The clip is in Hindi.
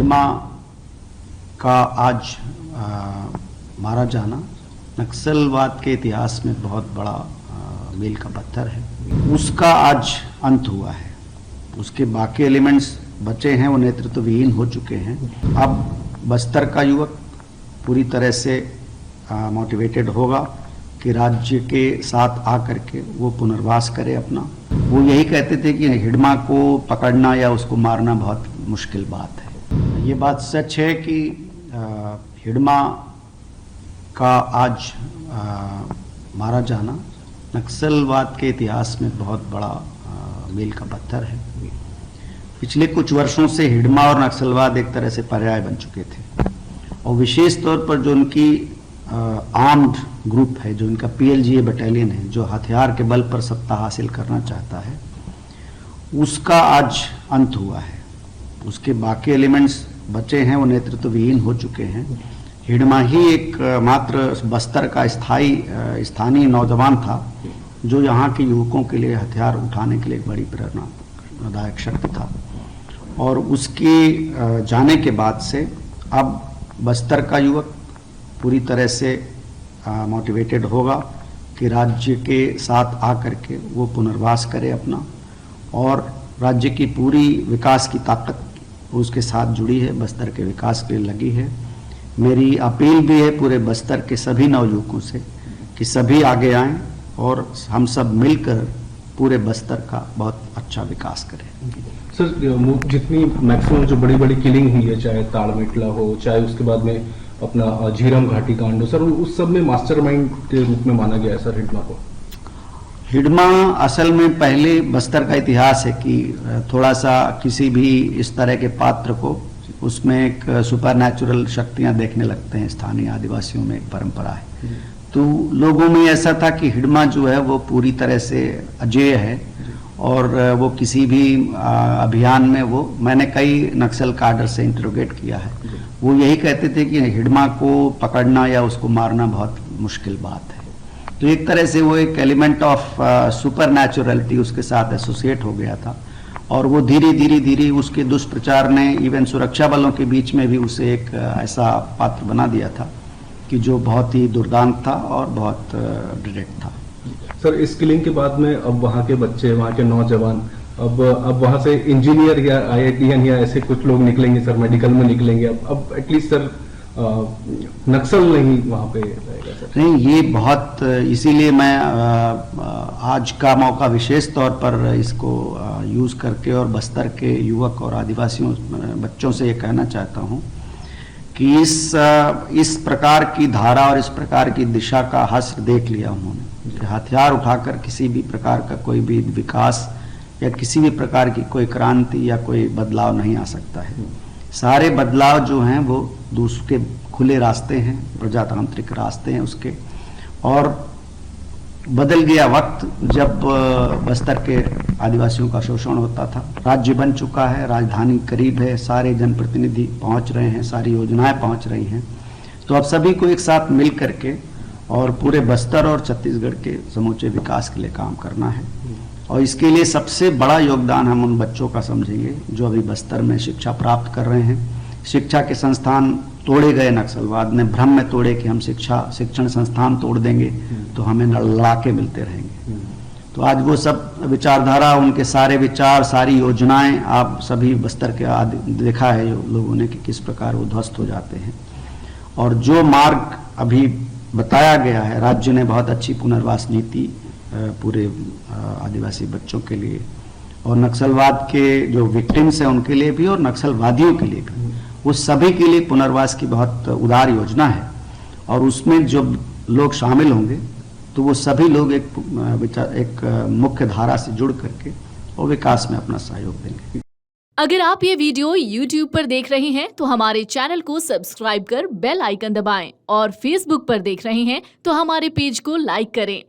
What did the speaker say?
हिडमा का आज मारा जाना नक्सलवाद के इतिहास में बहुत बड़ा मील का पत्थर है। उसका आज अंत हुआ है। उसके बाकी एलिमेंट्स बचे हैं, वो नेतृत्व विहीन हो चुके हैं। अब बस्तर का युवक पूरी तरह से मोटिवेटेड होगा कि राज्य के साथ आकर के वो पुनर्वास करे अपना। वो यही कहते थे कि हिडमा को पकड़ना या उसको मारना बहुत मुश्किल बात है। ये बात सच है कि हिडमा का आज मारा जाना नक्सलवाद के इतिहास में बहुत बड़ा मील का पत्थर है। पिछले कुछ वर्षों से हिडमा और नक्सलवाद एक तरह से पर्याय बन चुके थे, और विशेष तौर पर जो उनकी आर्म्ड ग्रुप है, जो इनका PLGA बटालियन है, जो हथियार के बल पर सत्ता हासिल करना चाहता है, उसका आज अंत हुआ है। उसके बाकी एलिमेंट्स बचे हैं, वो नेतृत्व विहीन हो चुके हैं। हिडमा ही एक मात्र बस्तर का स्थानीय नौजवान था जो यहाँ के युवकों के लिए हथियार उठाने के लिए एक बड़ी प्रेरणादायक शक्ति था। और उसके जाने के बाद से अब बस्तर का युवक पूरी तरह से मोटिवेटेड होगा कि राज्य के साथ आकर के वो पुनर्वास करे अपना, और राज्य की पूरी विकास की ताकत उसके साथ जुड़ी है, बस्तर के विकास के लिए लगी है। मेरी अपील भी है पूरे बस्तर के सभी नवयुवकों से कि सभी आगे आएं और हम सब मिलकर पूरे बस्तर का बहुत अच्छा विकास करें। सर, जितनी मैक्सिमम जो बड़ी बड़ी किलिंग हुई है, चाहे ताड़मेटला हो, चाहे उसके बाद में अपना झीरम घाटी कांड हो, सर उस सब में मास्टरमाइंड के रूप में माना गया है सर हिडमा को। हिडमा असल में पहले बस्तर का इतिहास है कि थोड़ा सा किसी भी इस तरह के पात्र को उसमें एक सुपर नेचुरल शक्तियां देखने लगते हैं। स्थानीय आदिवासियों में एक परंपरा है, तो लोगों में ऐसा था कि हिडमा जो है वो पूरी तरह से अजेय है, और वो किसी भी अभियान में मैंने कई नक्सल काडर से इंटरोगेट किया है, वो यही कहते थे कि हिडमा को पकड़ना या उसको मारना बहुत मुश्किल बात है। तो एक तरह से वो एक एलिमेंट ऑफ सुपर नेचुरलिटी उसके साथ एसोसिएट हो गया था, और वो धीरे उसके दुष्प्रचार ने इवन सुरक्षा बलों के बीच में भी उसे एक ऐसा पात्र बना दिया था कि जो बहुत ही दुर्दांत था और बहुत डायरेक्ट था। सर, इस किलिंग के बाद में अब वहाँ के बच्चे, वहाँ के नौजवान अब वहाँ से इंजीनियर या IITian या ऐसे कुछ लोग निकलेंगे सर, मेडिकल में निकलेंगे। अब एटलीस्ट सर नक्सल नहीं वहाँ पे रहेगा सर। नहीं, ये बहुत, इसीलिए मैं आज का मौका विशेष तौर पर इसको यूज करके और बस्तर के युवक और आदिवासियों बच्चों से ये कहना चाहता हूँ कि इस प्रकार की धारा और इस प्रकार की दिशा का हश्र देख लिया उन्होंने कि हथियार उठाकर किसी भी प्रकार का कोई भी विकास या किसी भी प्रकार की कोई क्रांति या कोई बदलाव नहीं आ सकता है। सारे बदलाव जो हैं वो दूसरे खुले रास्ते हैं, प्रजातांत्रिक रास्ते हैं उसके। और बदल गया वक्त जब बस्तर के आदिवासियों का शोषण होता था। राज्य बन चुका है, राजधानी करीब है, सारे जनप्रतिनिधि पहुंच रहे हैं, सारी योजनाएं पहुंच रही हैं। तो अब सभी को एक साथ मिल करके और पूरे बस्तर और छत्तीसगढ़ के समूचे विकास के लिए काम करना है। और इसके लिए सबसे बड़ा योगदान हम उन बच्चों का समझेंगे जो अभी बस्तर में शिक्षा प्राप्त कर रहे हैं। शिक्षा के संस्थान तोड़े गए, नक्सलवाद ने भ्रम में तोड़े कि हम शिक्षण संस्थान तोड़ देंगे तो हमें लड़ाके मिलते रहेंगे। तो आज वो सब विचारधारा, उनके सारे विचार, सारी योजनाएं आप सभी बस्तर के देखा है लोगों ने कि किस प्रकार वो ध्वस्त हो जाते हैं। और जो मार्ग अभी बताया गया है, राज्य ने बहुत अच्छी पुनर्वास नीति पूरे आदिवासी बच्चों के लिए और नक्सलवाद के जो विक्टिम्स हैं उनके लिए भी और नक्सलवादियों के लिए भी, वो सभी के लिए पुनर्वास की बहुत उदार योजना है। और उसमें जो लोग शामिल होंगे तो वो सभी लोग एक मुख्य धारा से जुड़ करके और विकास में अपना सहयोग देंगे। अगर आप ये वीडियो YouTube पर देख रहे हैं तो हमारे चैनल को सब्सक्राइब कर बेल आइकन दबाएं, और Facebook पर देख रहे हैं तो हमारे पेज को लाइक करें।